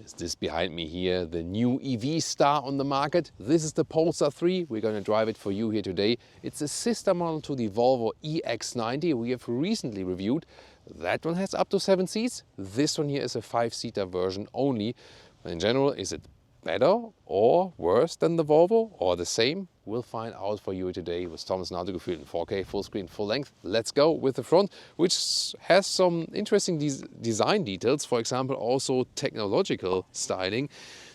Is this behind me here the new EV star on the market? This is the Polestar 3. We're going to drive it for you here today. It's a sister model to the Volvo EX90 we have recently reviewed. That one has up to 7 seats. This one here is a 5-seater version only. But in general, is it better or worse than the Volvo or the same? We'll find out for you today with Thomas and Autogefühl in 4K, full screen, full length. Let's go with the front, which has some interesting design details. For example, also technological styling.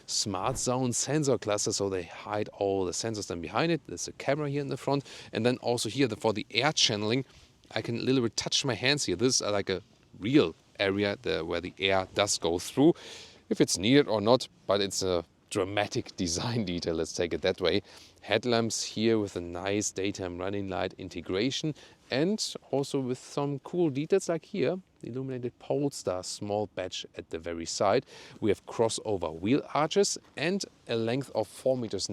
Smart zone sensor cluster, so they hide all the sensors then behind it. There's a camera here in the front. And then also here for the air channeling, I can a little bit touch my hands here. This is like a real area where the air does go through, if it's needed or not, but it's a dramatic design detail, let's take it that way. Headlamps here with a nice daytime running light integration, and also with some cool details like here, the illuminated Polestar small badge at the very side. We have crossover wheel arches and a length of 4.90 meters,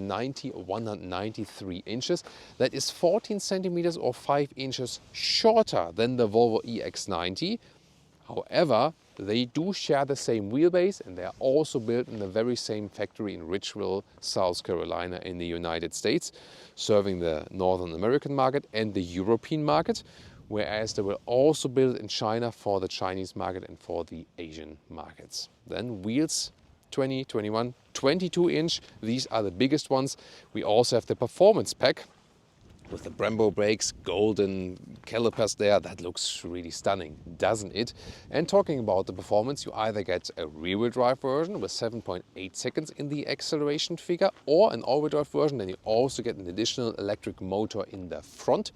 193 inches. That is 14 centimeters or 5 inches shorter than the Volvo EX90. However, they do share the same wheelbase, and they are also built in the very same factory in Ridgeville, South Carolina in the United States, serving the Northern American market and the European market, whereas they were also built in China for the Chinese market and for the Asian markets. Then wheels 20, 21, 22 inch. These are the biggest ones. We also have the performance pack with the Brembo brakes, golden calipers there. That looks really stunning, doesn't it? And talking about the performance, you either get a rear-wheel drive version with 7.8 seconds in the acceleration figure, or an all-wheel drive version. Then you also get an additional electric motor in the front.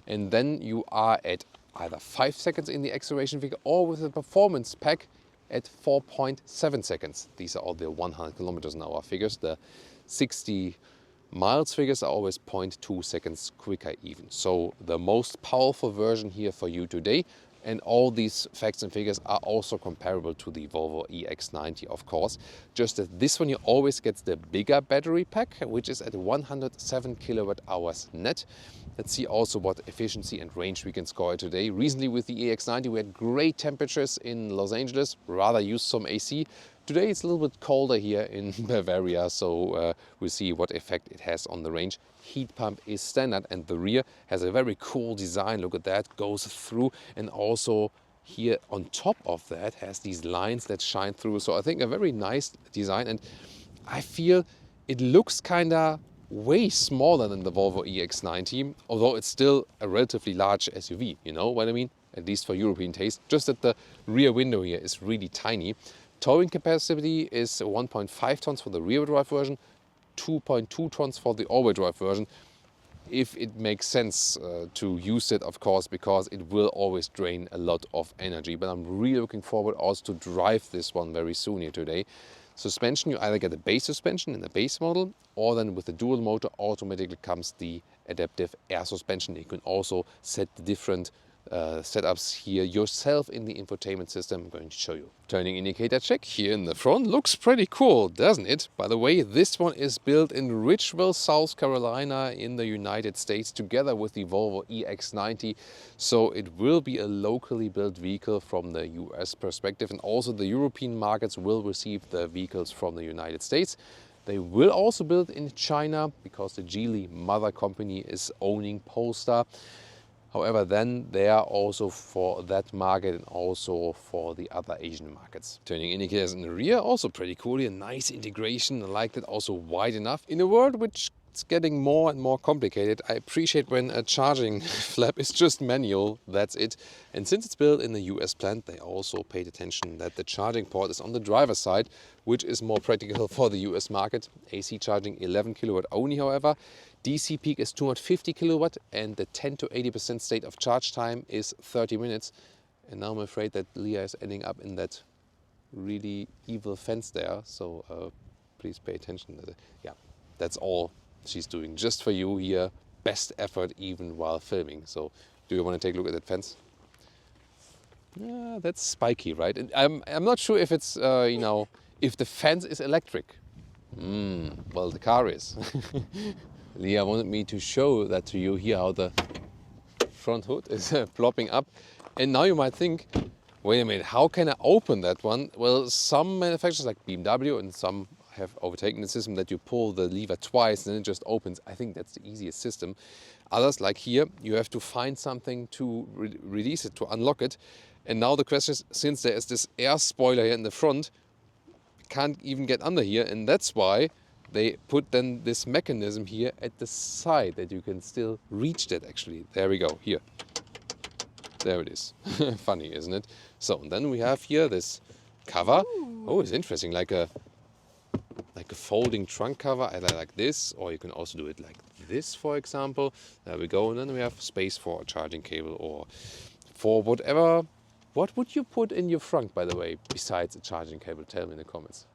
And then you are at either 5 seconds in the acceleration figure, or with the performance pack at 4.7 seconds. These are all the 100 kilometers an hour figures. The 60 miles figures are always 0.2 seconds quicker even. So the most powerful version here for you today. And all these facts and figures are also comparable to the Volvo EX90, of course. Just that this one you always get the bigger battery pack, which is at 107 kilowatt hours net. Let's see also what efficiency and range we can score today. Recently with the EX90 we had great temperatures in Los Angeles, rather used some AC. Today it's a little bit colder here in Bavaria, so we'll see what effect it has on the range. Heat pump is standard, and the rear has a very cool design. Look at that, goes through, and also here on top of that has these lines that shine through. So I think a very nice design, and I feel it looks kinda way smaller than the Volvo EX90, although it's still a relatively large SUV, you know what I mean? At least for European taste. Just that the rear window here is really tiny. Towing capacity is 1.5 tons for the rear drive version, 2.2 tons for the all-wheel drive version. If it makes sense to use it, of course, because it will always drain a lot of energy. But I'm really looking forward also to drive this one very soon here today. Suspension, you either get a base suspension in the base model, or then with the dual motor automatically comes the adaptive air suspension. You can also set the different setups here yourself in the infotainment system. I'm going to show you. Turning indicator check here in the front. Looks pretty cool, doesn't it? By the way, this one is built in Ridgeville, South Carolina in the United States, together with the Volvo EX90. So it will be a locally built vehicle from the US perspective, and also the European markets will receive the vehicles from the United States. They will also build in China because the Geely mother company is owning Polestar. However, then they are also for that market and also for the other Asian markets. Turning indicators in the rear, also pretty cool. A nice integration. I like that, also wide enough. In a world which is getting more and more complicated, I appreciate when a charging flap is just manual, that's it. And since it's built in the US plant, they also paid attention that the charging port is on the driver's side, which is more practical for the US market. AC charging 11 kilowatt only, however. DC peak is 250 kilowatt, and the 10 to 80% state of charge time is 30 minutes. And now I'm afraid that Leah is ending up in that really evil fence there. So please pay attention. Yeah, that's all she's doing just for you here. Best effort even while filming. So do you want to take a look at that fence? Yeah, that's spiky, right? And I'm not sure if it's, you know, if the fence is electric. Well, the car is. Leah wanted me to show that to you here, how the front hood is plopping up. And now you might think, Wait a minute, how can I open that one? Well, some manufacturers like BMW and some have overtaken the system that you pull the lever twice and then it just opens. I think that's the easiest system. Others, like here, you have to find something to release it, to unlock it. And now the question is, since there is this air spoiler here in the front, can't even get under here, and that's why they put then this mechanism here at the side that you can still reach that actually. There we go, here. There it is. Funny, isn't it? So, and then we have here this cover. Ooh. Oh, it's interesting, like a folding trunk cover, either like this, or you can also do it like this, for example. There we go, and then we have space for a charging cable or for whatever. What would you put in your frunk, by the way, besides a charging cable? Tell me in the comments.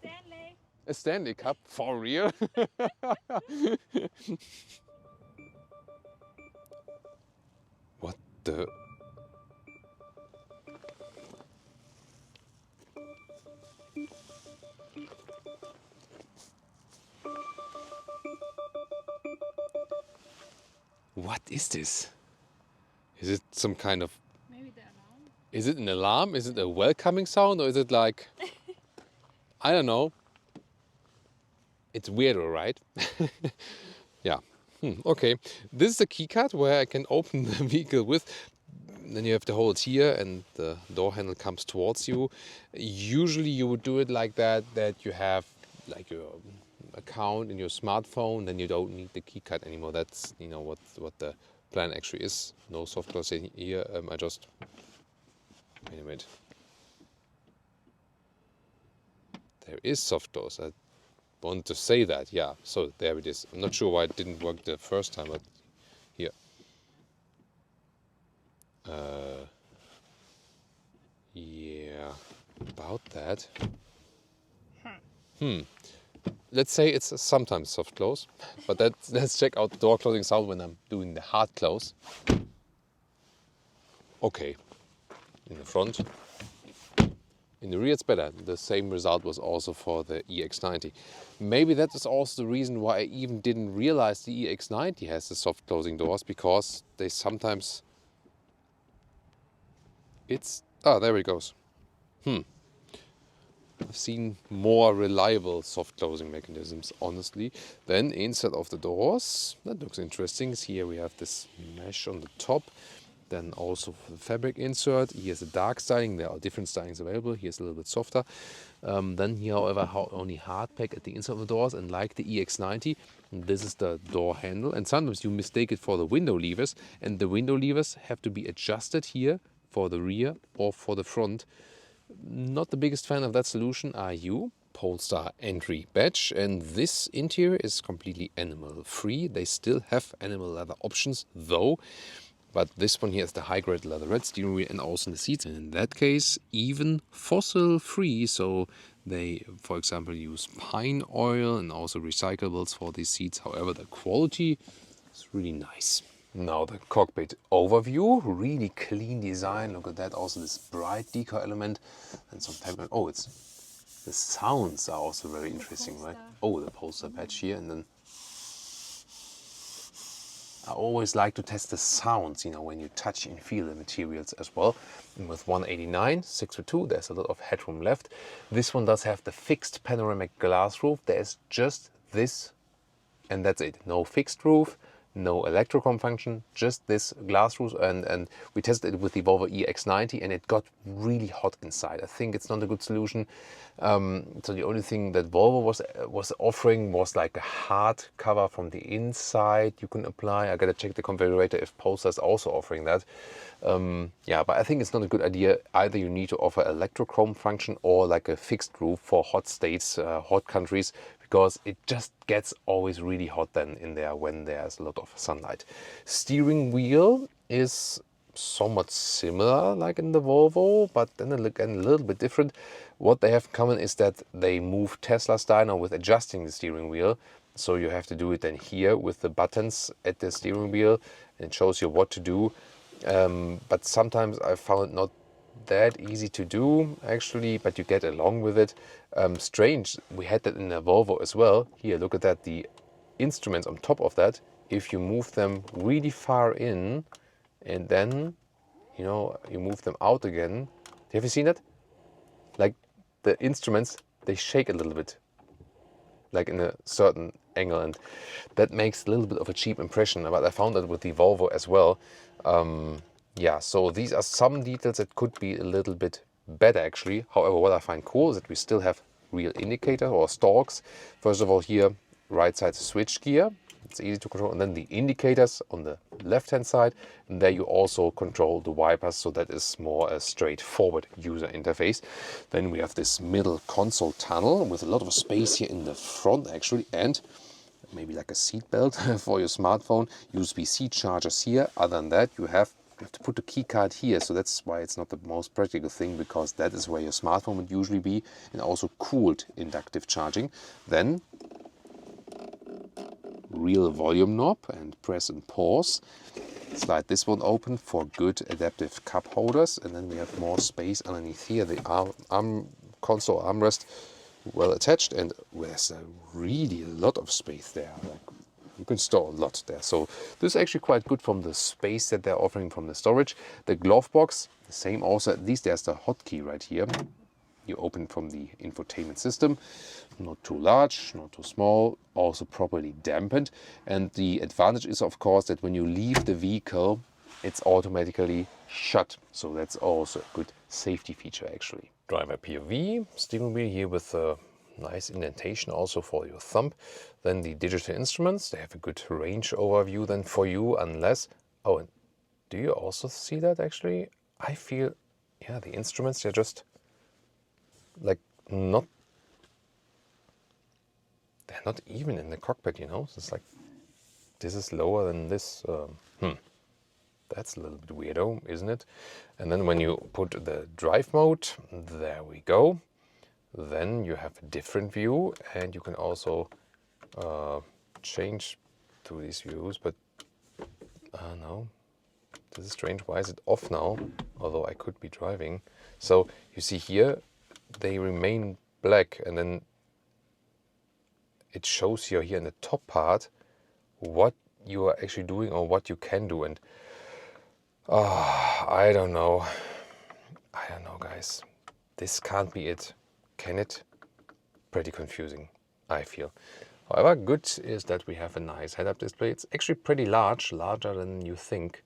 Stanley. A Stanley cup? For real? What the... What is this? Is it some kind of... Maybe the alarm? Is it an alarm? Is it a welcoming sound? Or is it like... I don't know. It's weirder, right? Yeah. Okay. This is a key card where I can open the vehicle with. Then you have to hold it here and the door handle comes towards you. Usually you would do it like that you have like your account in your smartphone, then you don't need the key card anymore. That's, you know, what the plan actually is. No soft close in here. I just... Wait a minute. There is soft close. I want to say that, yeah. So there it is. I'm not sure why it didn't work the first time, but here. Yeah, about that. Let's say it's sometimes soft close, but let's check out the door closing sound when I'm doing the hard close. Okay, in the front. In the rear it's better. The same result was also for the EX90. Maybe that is also the reason why I even didn't realize the EX90 has the soft closing doors, because they sometimes... It's... Ah, there it goes. I've seen more reliable soft closing mechanisms, honestly, than inside of the doors. That looks interesting. Here we have this mesh on the top. Then also for the fabric insert. Here's a dark styling. There are different stylings available. Here's a little bit softer. Then here, however, only hard pack at the inside of the doors. And like the EX90, this is the door handle. And sometimes you mistake it for the window levers. And the window levers have to be adjusted here for the rear or for the front. Not the biggest fan of that solution are you. Polestar entry badge, and this interior is completely animal free. They still have animal leather options though, but this one here is the high-grade leatherette steering wheel and also in the seats. And in that case, even fossil free. So they, for example, use pine oil and also recyclables for these seats. However, the quality is really nice. Now the cockpit overview, really clean design. Look at that, also this bright decal element and some fabric. Oh, the sounds are also very interesting, right? Oh, the Polestar patch here, and then I always like to test the sounds, you know, when you touch and feel the materials as well. And with 189, 6'2", there's a lot of headroom left. This one does have the fixed panoramic glass roof. There's just this, and that's it. No fixed roof. No electrochrome function, just this glass roof, and we tested it with the Volvo EX90 and it got really hot inside. I think it's not a good solution. So the only thing that Volvo was offering was like a hard cover from the inside you can apply. I gotta check the configurator if Polestar is also offering that. Yeah, but I think it's not a good idea. Either you need to offer electrochrome function or like a fixed roof for hot states, hot countries, because it just gets always really hot then in there when there's a lot of sunlight. Steering wheel is somewhat similar like in the Volvo, but then again a little bit different. What they have in common is that they move Tesla style now with adjusting the steering wheel. So you have to do it then here with the buttons at the steering wheel, and it shows you what to do. But sometimes I found it not that easy to do actually, but you get along with it. Strange, we had that in the Volvo as well. Here, look at that, the instruments on top of that, if you move them really far in and then you know, you move them out again. Have you seen that? Like the instruments, they shake a little bit, like in a certain angle, and that makes a little bit of a cheap impression. But I found that with the Volvo as well. Yeah, so these are some details that could be a little bit better actually. However, what I find cool is that we still have real indicator or stalks. First of all, here, right side switch gear. It's easy to control. And then the indicators on the left-hand side. And there you also control the wipers. So that is more a straightforward user interface. Then we have this middle console tunnel with a lot of space here in the front actually. And maybe like a seat belt for your smartphone. USB-C chargers here. Other than that, you have to put the key card here, so that's why it's not the most practical thing, because that is where your smartphone would usually be, and also cooled inductive charging. Then real volume knob and press and pause. Slide this one open for good adaptive cup holders, and then we have more space underneath here. The arm console armrest well attached, and there's really a lot of space there. Like, you can store a lot there. So this is actually quite good from the space that they're offering from the storage. The glove box, the same also. At least there's the hotkey right here. You open from the infotainment system. Not too large, not too small, also properly dampened. And the advantage is, of course, that when you leave the vehicle, it's automatically shut. So that's also a good safety feature actually. Driver POV, steering wheel here with a nice indentation also for your thumb. Then the digital instruments, they have a good range overview then for you, unless, oh, and do you also see that actually? I feel, yeah, the instruments, they're just like they're not even in the cockpit, you know? So it's like, this is lower than this. That's a little bit weirdo, isn't it? And then when you put the drive mode, there we go. Then you have a different view, and you can also change to these views, but no, this is strange. Why is it off now? Although I could be driving. So you see here, they remain black, and then it shows you here in the top part what you are actually doing or what you can do. And I don't know, guys. This can't be it. Can it? Pretty confusing, I feel. However, good is that we have a nice head-up display. It's actually pretty large, larger than you think,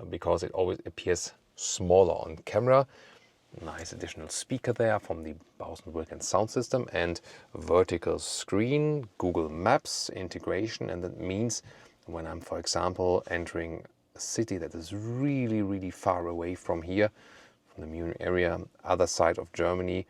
because it always appears smaller on camera. Nice additional speaker there from the Bose Wilkins sound system, and vertical screen, Google Maps integration, and that means when I'm, for example, entering a city that is really, really far away from here, from the Munich area, other side of Germany,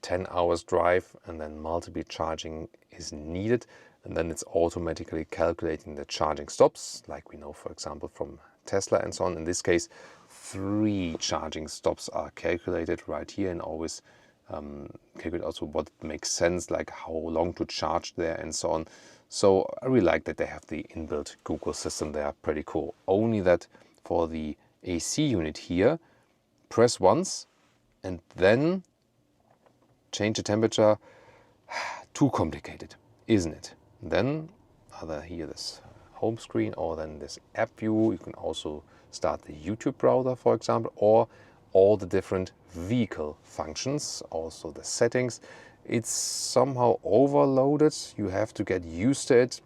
10 hours drive, and then multiple charging is needed, and then it's automatically calculating the charging stops, like we know, for example, from Tesla and so on. In this case, 3 charging stops are calculated right here, and always calculate also what makes sense, like how long to charge there and so on. So I really like that they have the inbuilt Google system there, pretty cool. Only that for the AC unit here, press once and then change the temperature. Too complicated, isn't it? Then either here this home screen or then this app view. You can also start the YouTube browser, for example, or all the different vehicle functions, also the settings. It's somehow overloaded. You have to get used to it.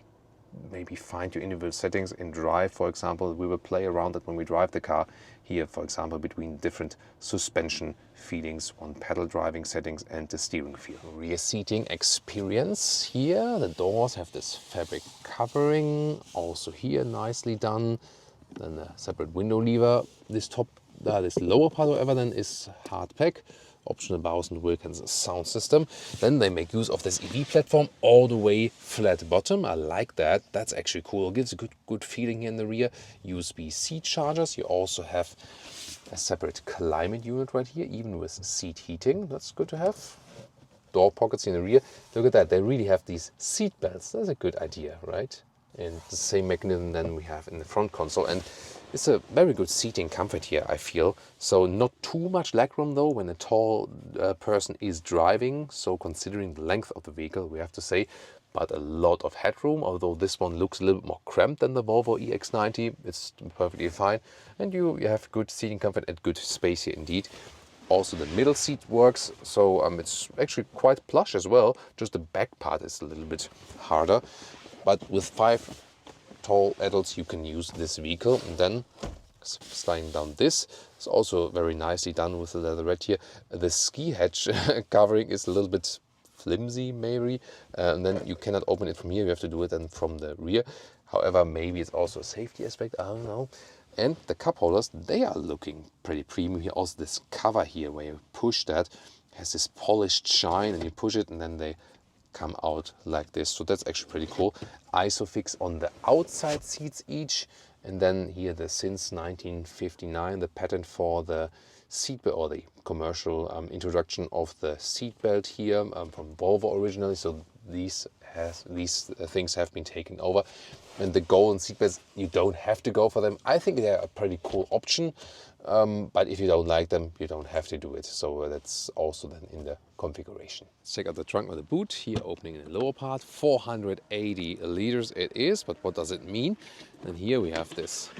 Maybe find your individual settings in drive, for example. We will play around it when we drive the car here, for example, between different suspension feelings, one pedal driving settings and the steering feel. Rear seating experience here. The doors have this fabric covering, also here nicely done. Then a separate window lever. This lower part, however, then is hard pack. Optional Bose Wilkins sound system. Then they make use of this EV platform, all the way flat bottom. I like that. That's actually cool. It gives a good feeling here in the rear. USB-C chargers. You also have a separate climate unit right here, even with seat heating. That's good to have. Door pockets in the rear. Look at that. They really have these seat belts. That's a good idea, right? And the same mechanism than we have in the front console. And it's a very good seating comfort here, I feel. So not too much legroom though when a tall person is driving. So considering the length of the vehicle, we have to say. but a lot of headroom, although this one looks a little bit more cramped than the Volvo EX90. It's perfectly fine, and you have good seating comfort and good space here indeed. Also the middle seat works, so it's actually quite plush as well. Just the back part is a little bit harder, but with 5 tall adults you can use this vehicle. And then sliding down, this is also very nicely done with the leatherette here. The ski hatch covering is a little bit flimsy maybe, and then you cannot open it from here, you have to do it then from the rear. However, maybe it's also a safety aspect, I don't know. And the cup holders, they are looking pretty premium here. Also this cover here, where you push that, has this polished shine, and you push it and then they come out like this. So that's actually pretty cool. Isofix on the outside seats each, and then here the since 1959, the patent for the seatbelt, or the commercial introduction of the seatbelt here from Volvo originally. So these things have been taken over. And the golden seatbelts, you don't have to go for them. I think they're a pretty cool option, but if you don't like them, you don't have to do it. So that's also then in the configuration. Let's check out the trunk or the boot. Here opening in the lower part, 480 liters it is, but what does it mean? And here we have this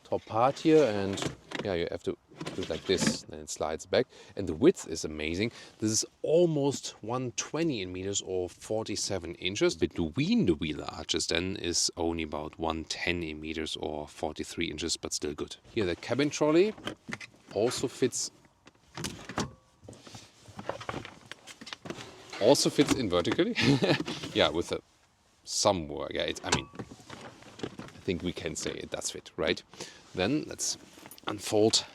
top part here, and yeah, you have to do it like this, then it slides back. And the width is amazing. This is almost 120 in meters, or 47 inches. Between the wheel arches then is only about 110 in meters, or 43 inches, but still good. Here the cabin trolley also fits in vertically. Yeah, with some work. Yeah, I mean, I think we can say it does fit, right? Then let's unfold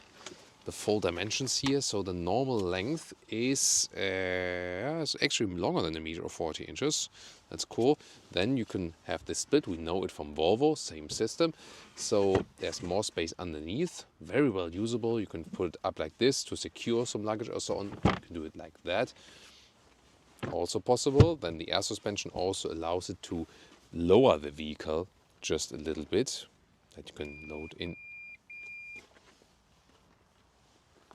the full dimensions here. So the normal length is actually longer than a meter, or 40 inches. That's cool. Then you can have this split. We know it from Volvo, same system. So there's more space underneath, very well usable. You can put it up like this to secure some luggage or so on. You can do it like that. Also possible. Then the air suspension also allows it to lower the vehicle just a little bit, that you can load in.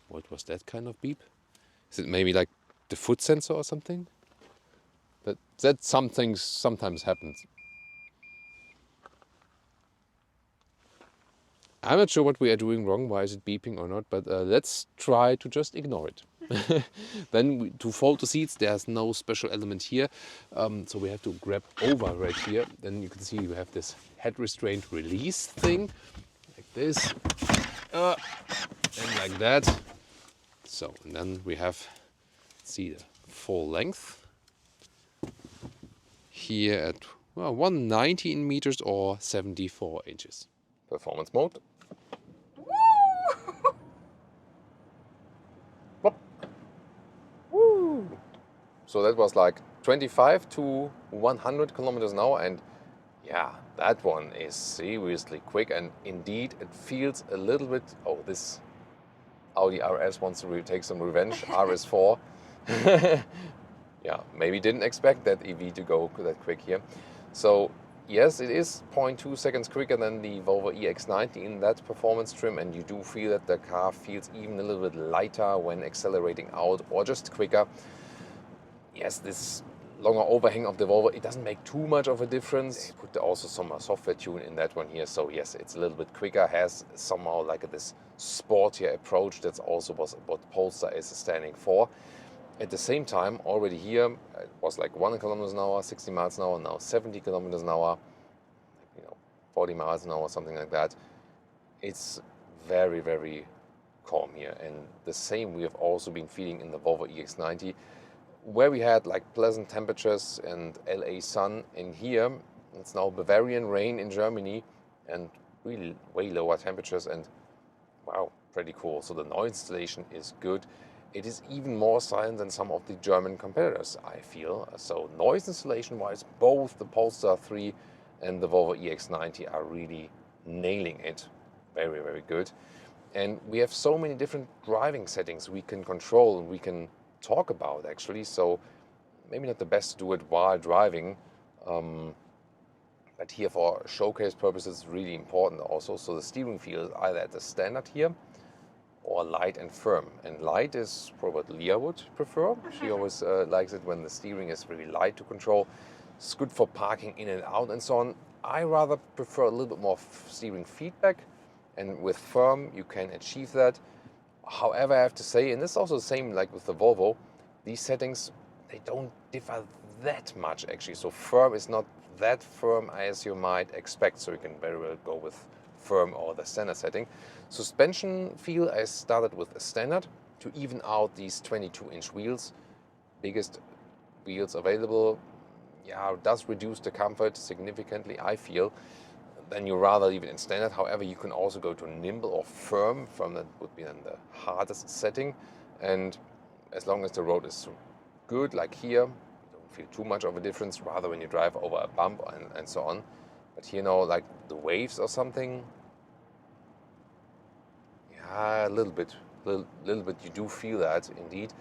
What was that kind of beep? Is it maybe like the foot sensor or something? But that something sometimes happens. I'm not sure what we are doing wrong, why is it beeping or not, but let's try to just ignore it. Then to fold the seats, there's no special element here, so we have to grab over right here. Then you can see you have this head restraint release thing, like this, and like that. So, and then we have, see, the full length here at 190 in meters, or 74 inches. Performance mode. Woo! So that was like 25 to 100 kilometers an hour, and yeah, that one is seriously quick, and indeed it feels a little bit, oh, this Audi RS wants to take some revenge, RS4. Yeah, maybe didn't expect that EV to go that quick here. So yes, it is 0.2 seconds quicker than the Volvo EX90 in that performance trim, and you do feel that the car feels even a little bit lighter when accelerating out, or just quicker. Yes, this longer overhang of the Volvo, it doesn't make too much of a difference. They put also some software tune in that one here, so yes, it's a little bit quicker, has somehow like this sportier approach. That's also what Polestar is standing for. At the same time, already here, it was like 1 kilometers an hour, 60 miles an hour, now 70 kilometers an hour, 40 miles an hour, something like that. It's very, very calm here. And the same we have also been feeling in the Volvo EX90, where we had like pleasant temperatures and LA sun. And here, it's now Bavarian rain in Germany, and really way lower temperatures, and wow, pretty cool. So the noise installation is good. It is even more silent than some of the German competitors, I feel. So noise installation wise, both the Polestar 3 and the Volvo EX90 are really nailing it. Very, very good. And we have so many different driving settings we can control and we can talk about actually. So maybe not the best to do it while driving, but here for showcase purposes, it's really important also. So the steering feel is either at the standard here, or light and firm. And light is probably what Leah would prefer. She always likes it when the steering is really light to control. It's good for parking in and out and so on. I rather prefer a little bit more steering feedback, and with firm you can achieve that. However, I have to say, and this is also the same like with the Volvo, these settings, they don't differ that much actually. So firm is not that firm as you might expect, so you can very well go with firm or the standard setting. Suspension feel, I started with a standard to even out these 22-inch wheels, biggest wheels available. Yeah, it does reduce the comfort significantly, I feel. Then you rather leave it in standard. However, you can also go to nimble or firm. Firm, that would be then the hardest setting. And as long as the road is good, like here, you don't feel too much of a difference, rather when you drive over a bump and so on. But here now, like the waves or something, yeah, a little bit you do feel that indeed.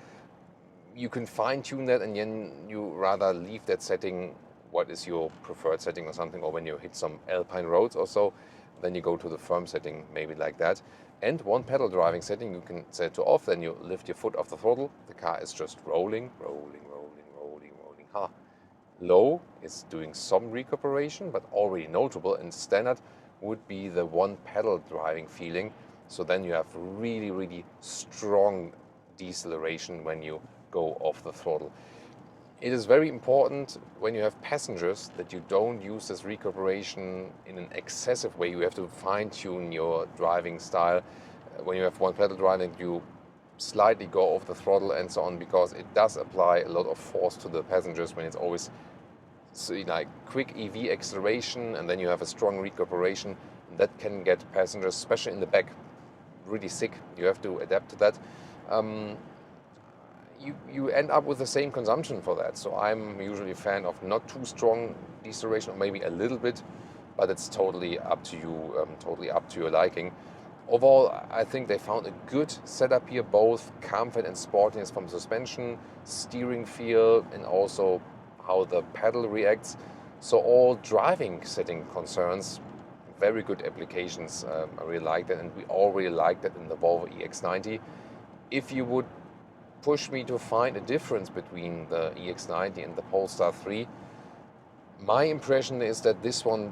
You can fine tune that, and then you rather leave that setting, what is your preferred setting or something, or when you hit some alpine roads or so, then you go to the firm setting, maybe like that. And one pedal driving setting, you can set to off, then you lift your foot off the throttle, the car is just rolling. Low is doing some recuperation, but already notable, and standard would be the one pedal driving feeling. So then you have really strong deceleration when you go off the throttle. It is very important when you have passengers that you don't use this recuperation in an excessive way. You have to fine-tune your driving style. When you have one pedal driving, you slightly go off the throttle and so on, because it does apply a lot of force to the passengers when it's always like quick EV acceleration and then you have a strong recuperation. That can get passengers, especially in the back, really sick. You have to adapt to that. You end up with the same consumption for that. So I'm usually a fan of not too strong deceleration, or maybe a little bit, but it's totally up to you, totally up to your liking. Overall, I think they found a good setup here, both comfort and sportiness from suspension, steering feel, and also how the pedal reacts. So all driving setting concerns, very good applications. I really like that, and we all really like that in the Volvo EX90. If you would push me to find a difference between the EX90 and the Polestar 3, my impression is that this one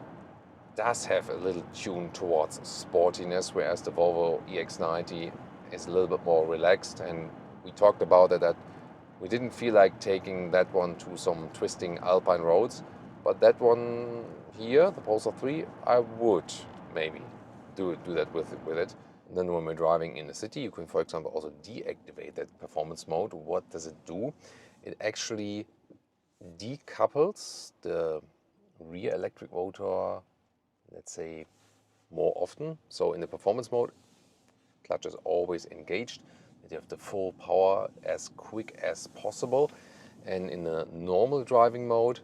does have a little tune towards sportiness, whereas the Volvo EX90 is a little bit more relaxed. And we talked about it, that we didn't feel like taking that one to some twisting alpine roads, but that one here, the Polestar 3, I would maybe do that with it. And then when we're driving in the city, you can, for example, also deactivate that performance mode. What does it do? It actually decouples the rear electric motor, let's say, more often. So in the performance mode, clutch is always engaged. You have the full power as quick as possible. And in the normal driving mode,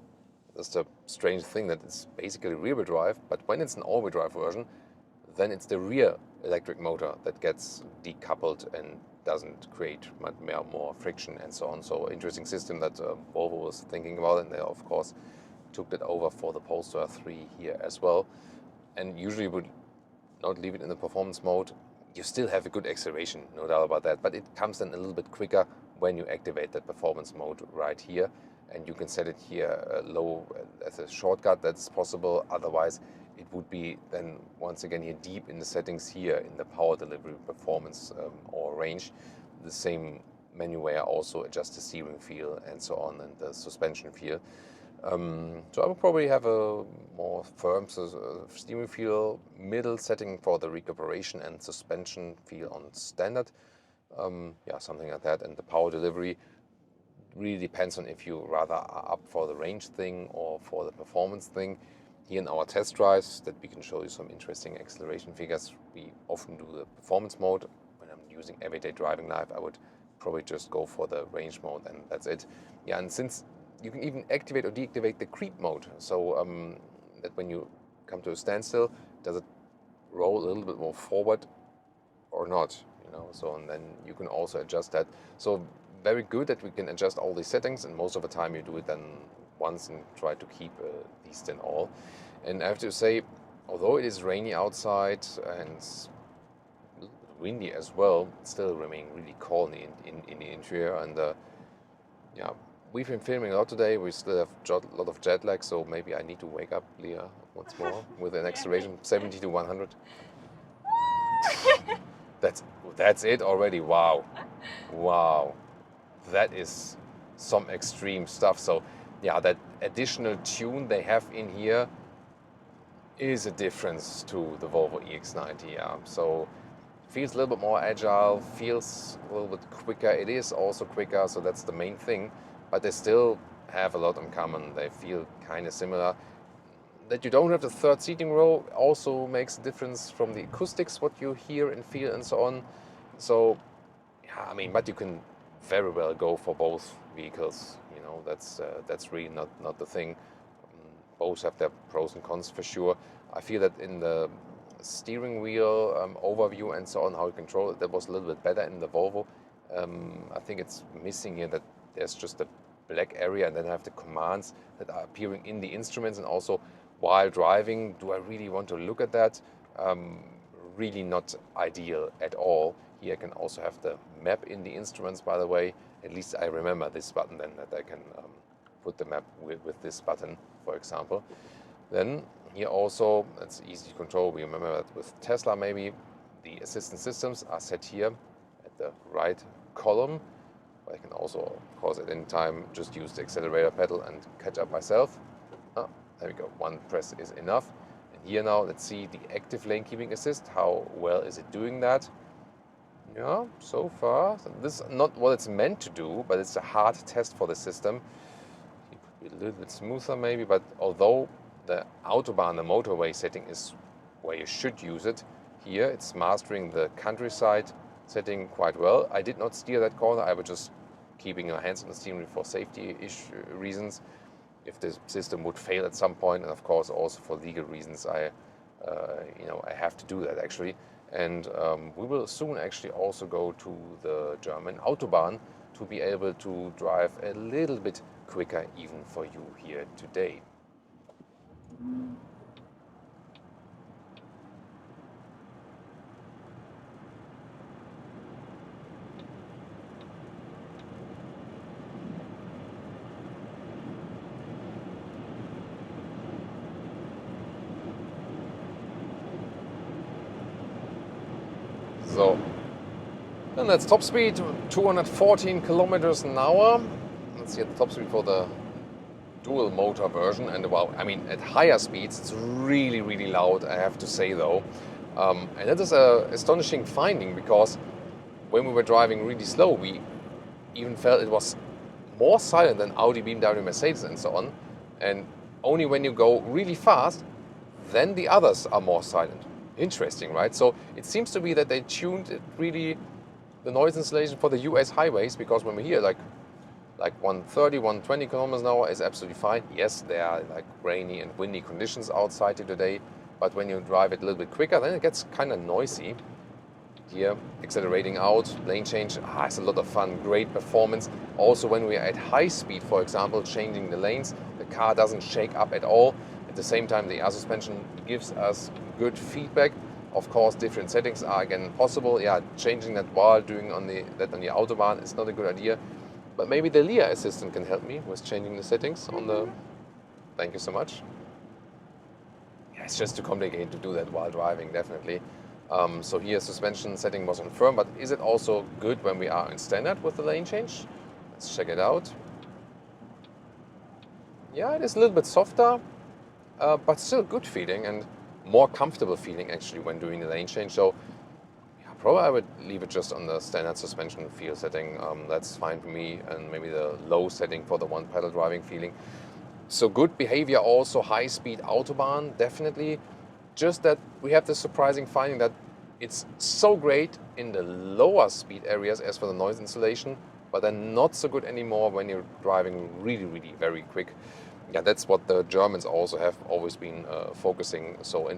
that's the strange thing, that it's basically rear-wheel drive, but when it's an all-wheel drive version, then it's the rear electric motor that gets decoupled and doesn't create much more friction and so on. So interesting system that Volvo was thinking about, and they of course took that over for the Polestar 3 here as well. And usually would not leave it in the performance mode. You still have a good acceleration, no doubt about that, but it comes then a little bit quicker when you activate that performance mode right here. And you can set it here low as a shortcut, that's possible. Otherwise, it would be then once again here deep in the settings here in the power delivery, performance or range. The same menu where I also adjust the steering feel and so on, and the suspension feel. So I would probably have a more firm steering feel, middle setting for the recuperation, and suspension feel on standard. Yeah, something like that. And the power delivery really depends on if you rather are up for the range thing or for the performance thing. Here in our test drives, that we can show you some interesting acceleration figures, we often do the performance mode. When I'm using everyday driving life, I would probably just go for the range mode, and that's it. Yeah, and since you can even activate or deactivate the creep mode, so that when you come to a standstill, does it roll a little bit more forward or not? So, and then you can also adjust that. So very good that we can adjust all these settings, and most of the time you do it then once and try to keep these then all. And I have to say, although it is rainy outside and windy as well, it still remain really cold in the interior. And yeah, we've been filming a lot today. We still have a lot of jet lag, so maybe I need to wake up Leah once more with an acceleration 70 to 100. That's it already. Wow, wow, that is some extreme stuff. So yeah, that additional tune they have in here is a difference to the Volvo EX90. Yeah, so feels a little bit more agile, feels a little bit quicker. It is also quicker, so that's the main thing. But they still have a lot in common. They feel kind of similar. That you don't have the third seating row also makes a difference from the acoustics, what you hear and feel and so on. So, yeah, I mean, but you can very well go for both vehicles. You know, that's really not the thing. Both have their pros and cons for sure. I feel that in the steering wheel overview and so on, how you control it, that was a little bit better in the Volvo. I think it's missing here that there's just a black area and then I have the commands that are appearing in the instruments, and also while driving, do I really want to look at that? Really not ideal at all. Here I can also have the map in the instruments, by the way. At least I remember this button then, that I can put the map with this button, for example. Then here also, that's easy to control. We remember that with Tesla maybe, the assistance systems are set here at the right column. I can also, of course, at any time just use the accelerator pedal and catch up myself. Oh, there we go, one press is enough. And here now, let's see the active lane keeping assist. How well is it doing that? Yeah, so far, this is not what it's meant to do, but it's a hard test for the system. It could be a little bit smoother maybe, but although the Autobahn, the motorway setting is where you should use it, here it's mastering the countryside setting quite well. I did not steer that corner. I was just keeping my hands on the steering wheel for safety reasons. If the system would fail at some point, and of course also for legal reasons, I have to do that actually. And we will soon actually also go to the German Autobahn to be able to drive a little bit quicker even for you here today. So, and that's top speed, 214 kilometers an hour. Let's see the top speed for the dual motor version. And wow, I mean, at higher speeds, it's really, really loud, I have to say though. And that is an astonishing finding, because when we were driving really slow, we even felt it was more silent than Audi, BMW, Mercedes and so on. And only when you go really fast, then the others are more silent. Interesting, right? So it seems to be that they tuned it really, the noise insulation for the US highways, because when we hear like 130, 120 kilometers an hour is absolutely fine. Yes, there are like rainy and windy conditions outside here today, but when you drive it a little bit quicker, then it gets kind of noisy. Here, accelerating out, lane change, it's a lot of fun, great performance. Also when we are at high speed, for example, changing the lanes, the car doesn't shake up at all. At the same time, the air suspension gives us good feedback. Of course, different settings are again possible. Yeah, changing that while doing on the Autobahn is not a good idea. But maybe the Leah assistant can help me with changing the settings on the... Thank you so much. Yeah, it's just too complicated to do that while driving, definitely. So here suspension setting was on firm, but is it also good when we are in standard with the lane change? Let's check it out. Yeah, it is a little bit softer, but still good feeling and more comfortable feeling actually when doing the lane change. So yeah, probably I would leave it just on the standard suspension feel setting. That's fine for me, and maybe the low setting for the one pedal driving feeling. So good behavior also, high speed Autobahn, definitely. Just that we have the surprising finding that it's so great in the lower speed areas as for the noise insulation, but then not so good anymore when you're driving really, really very quick. Yeah, that's what the Germans also have always been focusing. So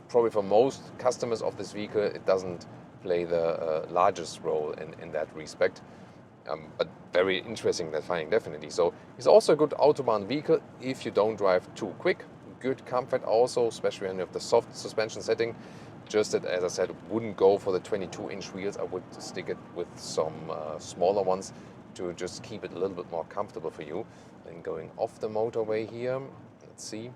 probably for most customers of this vehicle, it doesn't play the largest role in that respect. But very interesting, that finding, definitely. So it's also a good Autobahn vehicle if you don't drive too quick. Good comfort also, especially when you have the soft suspension setting. Just that, as I said, wouldn't go for the 22-inch wheels. I would stick it with some smaller ones. to just keep it a little bit more comfortable for you. And going off the motorway here, let's see.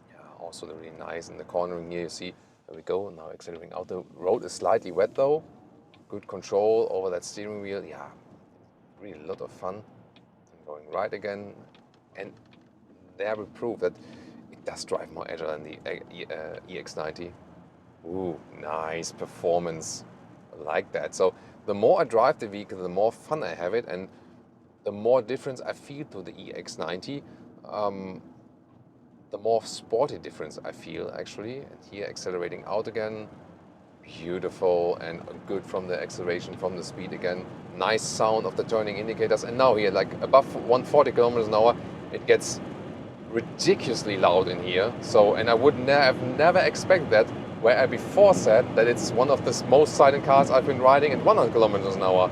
Yeah, also really nice in the cornering here, you see. There we go, now accelerating out. The road is slightly wet though. Good control over that steering wheel. Yeah, really a lot of fun. And going right again. And there we prove that it does drive more agile than the EX90. Ooh, nice performance. I like that. So the more I drive the vehicle, the more fun I have it, and the more difference I feel to the EX90, the more sporty difference I feel actually. And here accelerating out again, beautiful and good from the acceleration, from the speed again. Nice sound of the turning indicators. And now here, like above 140 kilometers an hour, it gets ridiculously loud in here. So, and I would have never expected that, where I before said that it's one of the most silent cars I've been riding at 100 kilometers an hour.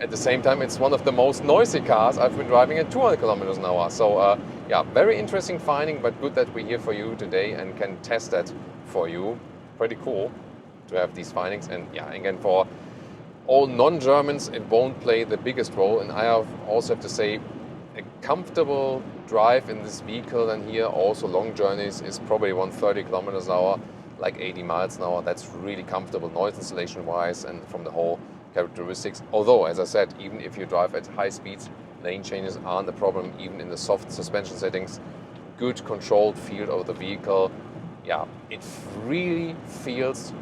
At the same time, it's one of the most noisy cars I've been driving at 200 kilometers an hour. So yeah, very interesting finding, but good that we're here for you today and can test that for you. Pretty cool to have these findings. And yeah, again, for all non-Germans, it won't play the biggest role. And I also have to say, a comfortable drive in this vehicle, and here also long journeys, is probably 130 kilometers an hour, like 80 miles an hour. That's really comfortable noise insulation wise and from the whole characteristics. Although, as I said, even if you drive at high speeds, lane changes aren't a problem, even in the soft suspension settings. Good controlled feel of the vehicle. Yeah, it really feels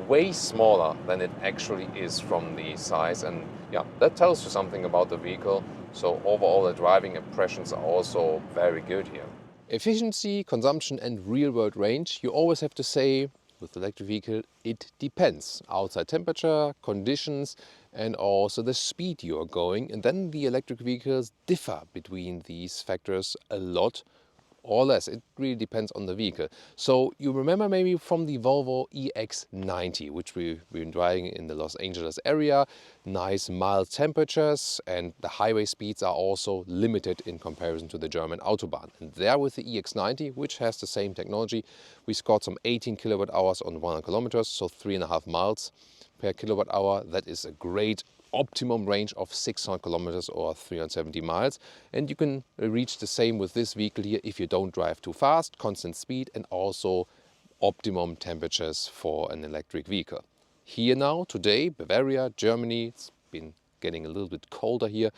way smaller than it actually is from the size, and yeah, that tells you something about the vehicle. So overall, the driving impressions are also very good here. Efficiency, consumption and real-world range, you always have to say with the electric vehicle, it depends. Outside temperature, conditions, and also the speed you are going. And then the electric vehicles differ between these factors a lot or less. It really depends on the vehicle. So you remember maybe from the Volvo EX90, which we've been driving in the Los Angeles area. Nice mild temperatures, and the highway speeds are also limited in comparison to the German Autobahn. And there with the EX90, which has the same technology, we scored some 18 kilowatt hours on 100 kilometers, so 3.5 miles per kilowatt hour. That is a great optimum range of 600 kilometers or 370 miles. And you can reach the same with this vehicle here if you don't drive too fast, constant speed, and also optimum temperatures for an electric vehicle. Here now, today, Bavaria, Germany, it's been getting a little bit colder here,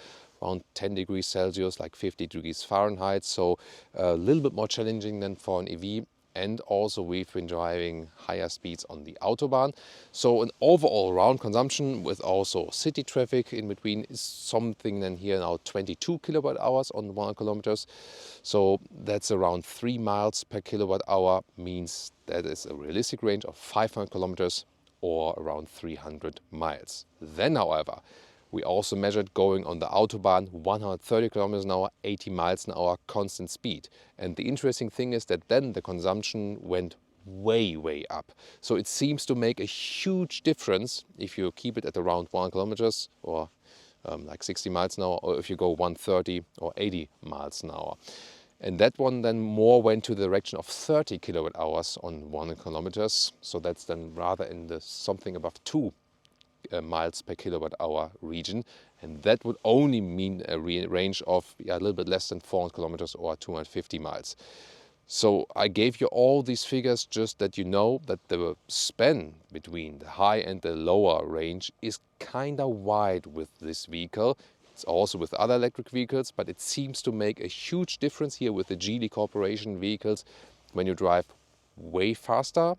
around 10 degrees Celsius, like 50 degrees Fahrenheit. So a little bit more challenging than for an EV. And also we've been driving higher speeds on the Autobahn. So an overall round consumption with also city traffic in between is something then here now 22 kilowatt hours on 100 kilometers. So that's around 3 miles per kilowatt hour, means that is a realistic range of 500 kilometers or around 300 miles. Then, however, we also measured going on the Autobahn 130 kilometers an hour, 80 miles an hour, constant speed. And the interesting thing is that then the consumption went way up. So it seems to make a huge difference if you keep it at around 100 kilometers or like 60 miles an hour, or if you go 130 or 80 miles an hour. And that one then more went to the direction of 30 kilowatt hours on 100 kilometers. So that's then rather in the something above 2 miles per kilowatt hour region, and that would only mean a range of a little bit less than 400 kilometers or 250 miles. So I gave you all these figures just that you know that the span between the high and the lower range is kind of wide with this vehicle. It's also with other electric vehicles, but it seems to make a huge difference here with the Geely Corporation vehicles. When you drive way faster,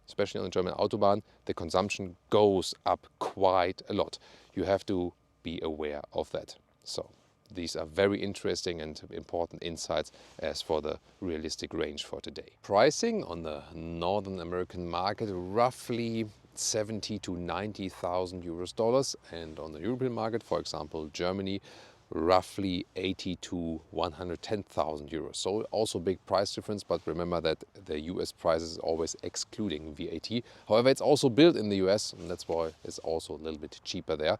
especially on the German Autobahn, the consumption goes up quite a lot. You have to be aware of that. So these are very interesting and important insights as for the realistic range for today. Pricing on the Northern American market, roughly 70 to 90,000 dollars, and on the European market, for example, Germany, roughly 80 to 110,000 euros. So also big price difference, but remember that the US price is always excluding VAT. However, it's also built in the US, and that's why it's also a little bit cheaper there.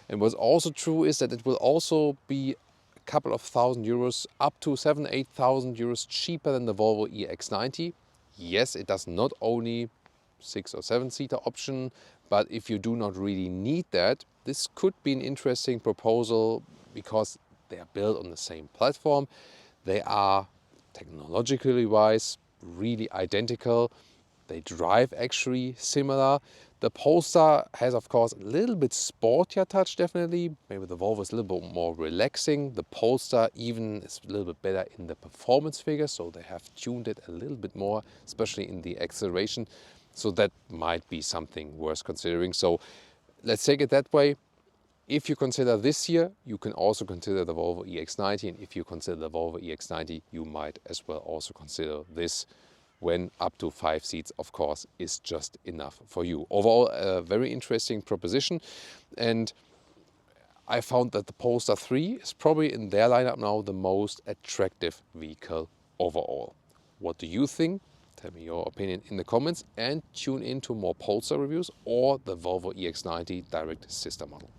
And what's also true is that it will also be a couple of thousand euros, up to 7,000 to 8,000 euros cheaper than the Volvo EX90. Yes, it does not only 6 or 7 seater option, but if you do not really need that, this could be an interesting proposal because they are built on the same platform. They are technologically wise really identical. They drive actually similar. The Polestar has, of course, a little bit sportier touch, definitely. Maybe the Volvo is a little bit more relaxing. The Polestar even is a little bit better in the performance figures, so they have tuned it a little bit more, especially in the acceleration. So that might be something worth considering. So let's take it that way. If you consider this year, you can also consider the Volvo EX90. And if you consider the Volvo EX90, you might as well also consider this, when up to 5 seats, of course, is just enough for you. Overall, a very interesting proposition. And I found that the Polestar 3 is probably in their lineup now the most attractive vehicle overall. What do you think? Tell me your opinion in the comments and tune in to more Polestar reviews or the Volvo EX90 direct sister model.